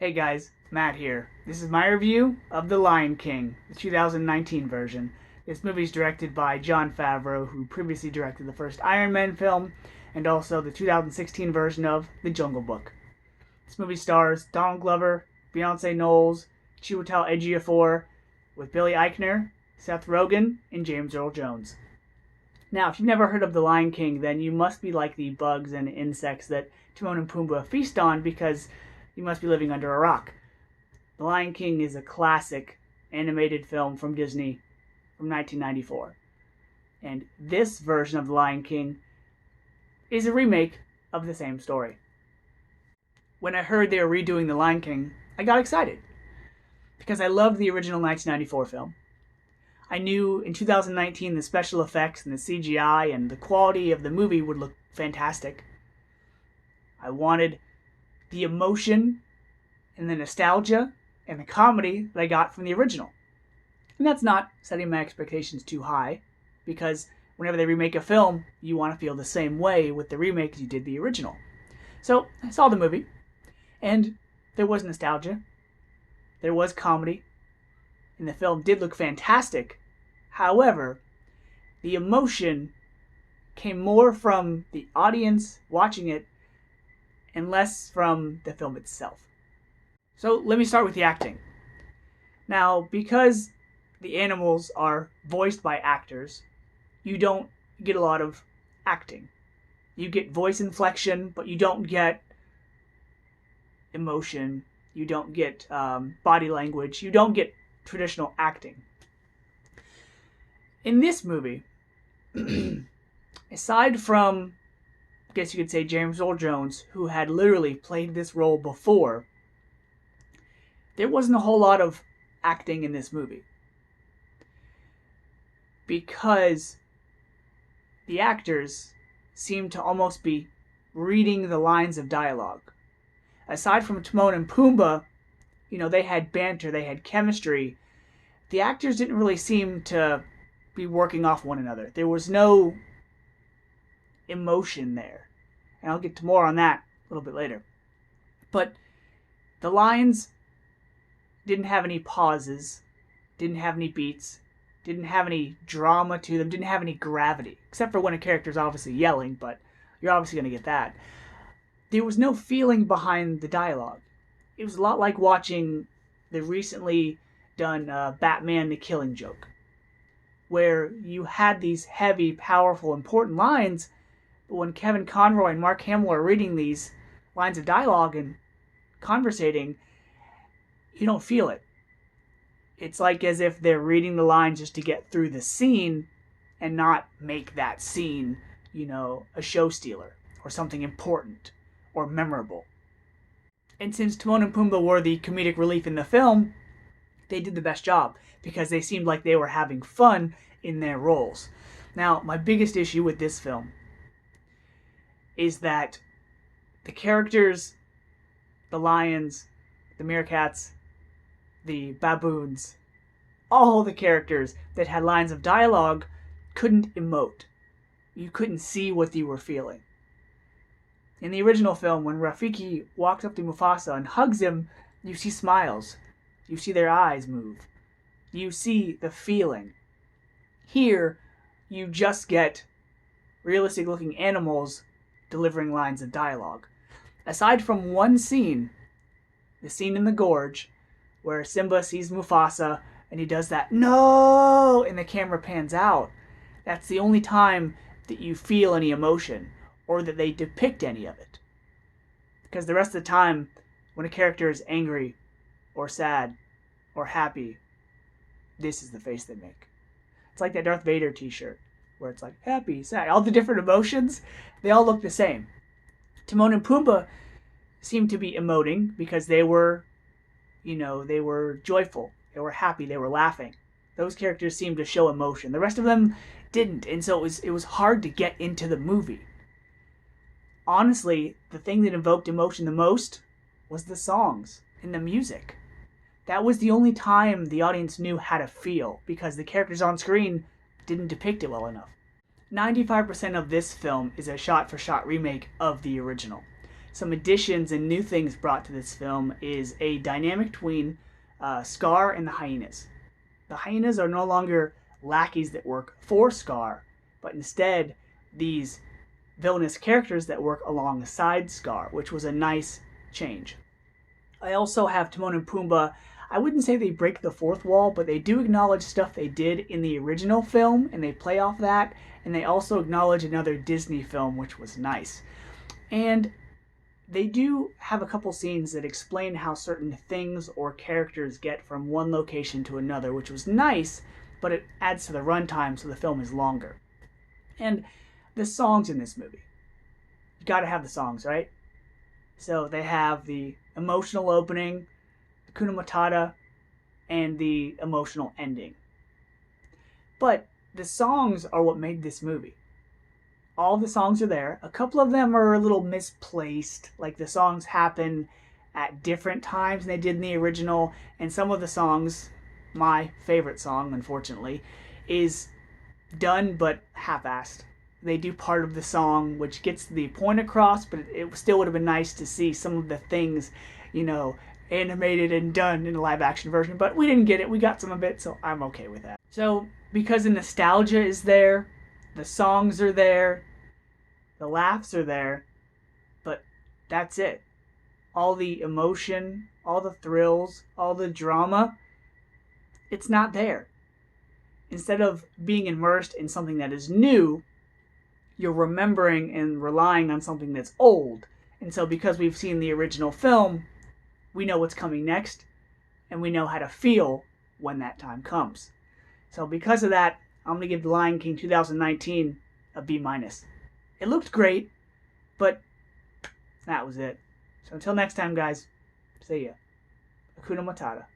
Hey guys, Matt here. This is my review of The Lion King, the 2019 version. This movie is directed by Jon Favreau, who previously directed the first Iron Man film and also the 2016 version of The Jungle Book. This movie stars Donald Glover, Beyonce Knowles, Chiwetel Ejiofor, with Billy Eichner, Seth Rogen, and James Earl Jones. Now, if you've never heard of The Lion King, then you must be like the bugs and insects that Timon and Pumbaa feast on because you must be living under a rock. The Lion King is a classic animated film from Disney from 1994. And this version of The Lion King is a remake of the same story. When I heard they were redoing The Lion King, I got excited because I loved the original 1994 film. I knew in 2019 the special effects and the CGI and the quality of the movie would look fantastic. I wanted the emotion and the nostalgia and the comedy that I got from the original. And that's not setting my expectations too high, because whenever they remake a film, you want to feel the same way with the remake as you did the original. So I saw the movie, and there was nostalgia, there was comedy, and the film did look fantastic. However, the emotion came more from the audience watching it and less from the film itself. So let me start with the acting. Now, because the animals are voiced by actors, you don't get a lot of acting. You get voice inflection, but you don't get emotion. You don't get body language. You don't get traditional acting. In this movie, aside from, I guess you could say, James Earl Jones, who had literally played this role before, there wasn't a whole lot of acting in this movie. Because the actors seemed to almost be reading the lines of dialogue. Aside from Timon and Pumbaa, they had banter, they had chemistry. The actors didn't really seem to be working off one another. There was no emotion there. And I'll get to more on that a little bit later. But the lines didn't have any pauses, didn't have any beats, didn't have any drama to them, didn't have any gravity. Except for when a character's obviously yelling, but you're obviously going to get that. There was no feeling behind the dialogue. It was a lot like watching the recently done Batman the Killing Joke, where you had these heavy, powerful, important lines, but when Kevin Conroy and Mark Hamill are reading these lines of dialogue and conversating, you don't feel it. It's like as if they're reading the lines just to get through the scene and not make that scene, a show stealer or something important or memorable. And since Timon and Pumbaa were the comedic relief in the film, they did the best job because they seemed like they were having fun in their roles. Now, my biggest issue with this film is that the characters, the lions, the meerkats, the baboons, all the characters that had lines of dialogue couldn't emote. You couldn't see what they were feeling. In the original film, when Rafiki walks up to Mufasa and hugs him, you see smiles. You see their eyes move. You see the feeling. Here, you just get realistic-looking animals delivering lines of dialogue. Aside from one scene, the scene in the gorge, where Simba sees Mufasa and he does that "no" and the camera pans out, that's the only time that you feel any emotion or that they depict any of it. Because the rest of the time, when a character is angry or sad or happy, this is the face they make. It's like that Darth Vader t-shirt where it's like happy, sad, all the different emotions, they all look the same. Timon and Pumbaa seemed to be emoting because they were joyful, they were happy, they were laughing. Those characters seemed to show emotion. The rest of them didn't, and so it was hard to get into the movie. Honestly, the thing that evoked emotion the most was the songs and the music. That was the only time the audience knew how to feel, because the characters on screen didn't depict it well enough. 95% of this film is a shot-for-shot remake of the original. some additions and new things brought to this film is a dynamic between Scar and the hyenas. The hyenas are no longer lackeys that work for Scar, but instead these villainous characters that work alongside Scar, which was a nice change. I also have Timon and Pumbaa. I wouldn't say they break the fourth wall, but they do acknowledge stuff they did in the original film, and they play off that, and they also acknowledge another Disney film, which was nice. And they do have a couple scenes that explain how certain things or characters get from one location to another, which was nice, but it adds to the runtime so the film is longer. And the songs in this movie. You gotta have the songs, right? So they have the emotional opening, the Hakuna Matata, and the emotional ending. But the songs are what made this movie. All the songs are there. A couple of them are a little misplaced. Like the songs happen at different times than they did in the original. And some of the songs, my favorite song, unfortunately, is done but half-assed. They do part of the song which gets the point across, but it still would have been nice to see some of the things, animated and done in a live-action version. But we didn't get it. We got some of it, so I'm okay with that. So, because the nostalgia is there, the songs are there, the laughs are there, but that's it. All the emotion, all the thrills, all the drama, it's not there. Instead of being immersed in something that is new, you're remembering and relying on something that's old. And so because we've seen the original film, we know what's coming next, and we know how to feel when that time comes. So because of that, I'm going to give The Lion King 2019 a B-. It looked great, but that was it. So until next time, guys, see ya. Hakuna Matata.